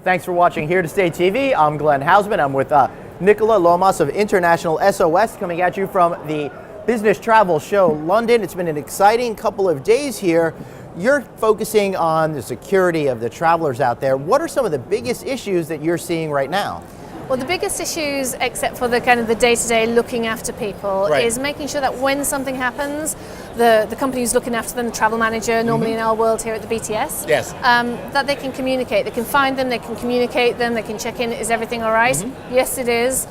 Thanks for watching Here to Stay TV. I'm Glenn Hausman. I'm with Nicola Lomas of International SOS, coming at you from the Business Travel Show London. It's been an exciting couple of days here. You're focusing on the security of the travelers out there. What are some of the biggest issues that you're seeing right now? Well, the biggest issues, except for the kind of the day-to-day looking after people, is making sure that when something happens, the company who's looking after them, the travel manager, normally in our world here at the BTS, that they can communicate. They can find them, they can communicate them, they can check in, is everything all right? Yes, it is.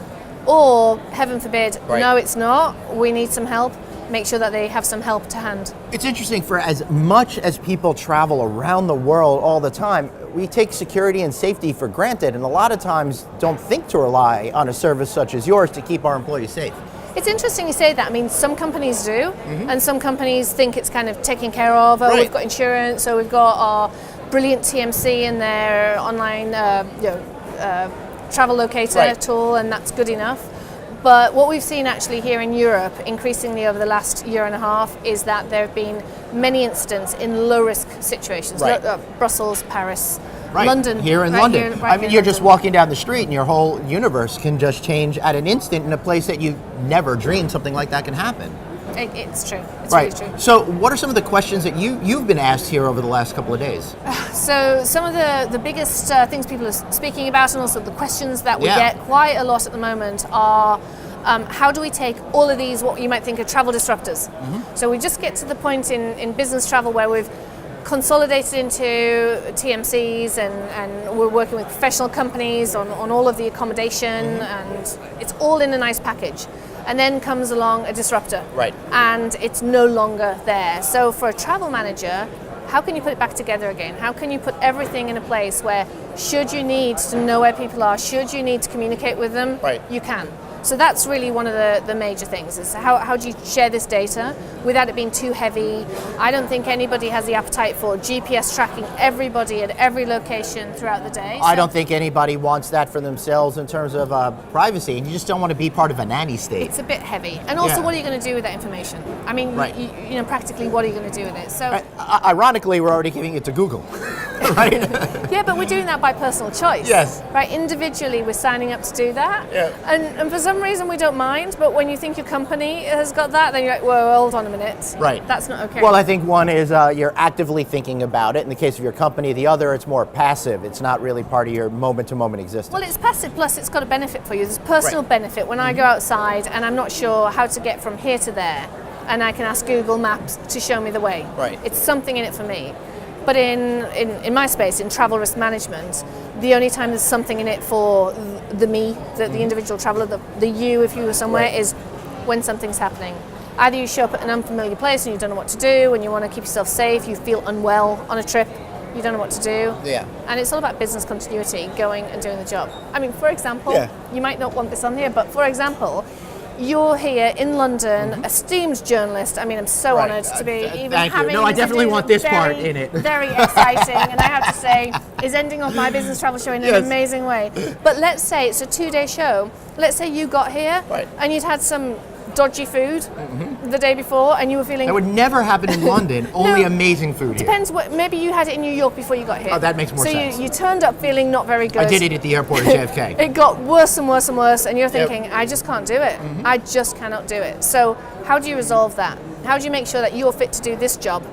Or, heaven forbid, no, it's not, we need some help. Make sure that they have some help to hand. It's interesting, for as much as people travel around the world all the time, we take security and safety for granted, and a lot of times don't think to rely on a service such as yours to keep our employees safe. It's interesting you say that. I mean, some companies do, and some companies think it's kind of taken care of. Oh, we've got insurance, or we've got our brilliant TMC in their online travel locator tool, and that's good enough. But what we've seen actually here in Europe, increasingly over the last year and a half, is that there have been many incidents in low-risk situations. Brussels, Paris, London. Here in London. I mean, you're just walking down the street and your whole universe can just change at an instant in a place that you never dreamed something like that can happen. It's true. It's really true. So what are some of the questions that you've been asked here over the last couple of days? So some of the biggest things people are speaking about, and also the questions that we get quite a lot at the moment, are how do we take all of these, what you might think are travel disruptors? So we just get to the point in business travel where we've consolidated into TMCs and we're working with professional companies on all of the accommodation, and it's all in a nice package. And then comes along a disruptor, and it's no longer there. So for a travel manager, how can you put it back together again? How can you put everything in a place where, should you need to know where people are, should you need to communicate with them, you can. So that's really one of the major things, is how do you share this data without it being too heavy? I don't think anybody has the appetite for GPS tracking everybody at every location throughout the day. I don't think anybody wants that for themselves in terms of privacy, and you just don't want to be part of a nanny state. It's a bit heavy. And also, what are you going to do with that information? I mean, you know, practically, what are you going to do with it? So, ironically, we're already giving it to Google. Yeah, but we're doing that by personal choice. Right, individually we're signing up to do that. And for some reason we don't mind, but when you think your company has got that, then you're like, whoa, hold on a minute. That's not okay. Well, I think one is you're actively thinking about it. In the case of your company, the other, it's more passive. It's not really part of your moment-to-moment existence. Well, it's passive, plus it's got a benefit for you. There's personal benefit. When I go outside and I'm not sure how to get from here to there, and I can ask Google Maps to show me the way. It's something in it for me. But in my space, in travel risk management, the only time there's something in it for the me, the individual traveler, the you, if you were somewhere, is when something's happening. Either you show up at an unfamiliar place and you don't know what to do, and you want to keep yourself safe, you feel unwell on a trip, you don't know what to do. And it's all about business continuity, going and doing the job. I mean, for example, you might not want this on here, but for example, you're here in London, esteemed journalist. I mean, I'm so honoured to be even having. No, I definitely want this part in it. Very exciting, and I have to say, is ending off my business travel show in an amazing way. But let's say it's a 2-day show. Let's say you got here and you'd had some dodgy food the day before, and you were feeling. That would never happen in London. Only amazing food here. Depends. Maybe you had it in New York before you got here. Oh, that makes more sense. So you turned up feeling not very good. I did it at the airport at JFK. It got worse and worse and worse, and you're thinking, I just can't do it. I just cannot do it. So how do you resolve that? How do you make sure that you're fit to do this job?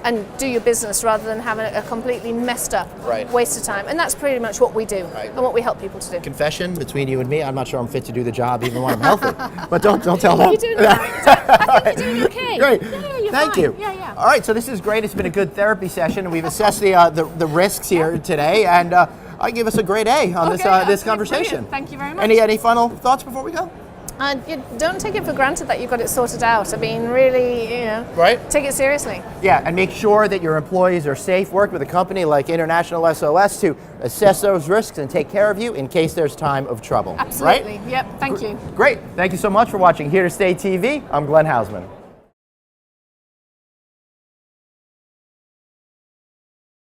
And do your business rather than having a completely messed up waste of time. And that's pretty much what we do and what we help people to do. Confession between you and me, I'm not sure I'm fit to do the job even when I'm healthy. But don't tell them. You're doing I think you're doing okay. Great. Yeah, you're Thank fine. you. All right, so this is great. It's been a good therapy session, and we've assessed the risks here today, and I give us a grade A on this conversation. Brilliant. Thank you very much. Any final thoughts before we go? You don't take it for granted that you've got it sorted out. I mean, really, take it seriously. Yeah, and make sure that your employees are safe. Work with a company like International SOS to assess those risks and take care of you in case there's time of trouble. Absolutely. Yep. Thank you. Great. Thank you so much for watching Here to Stay TV. I'm Glenn Hausman.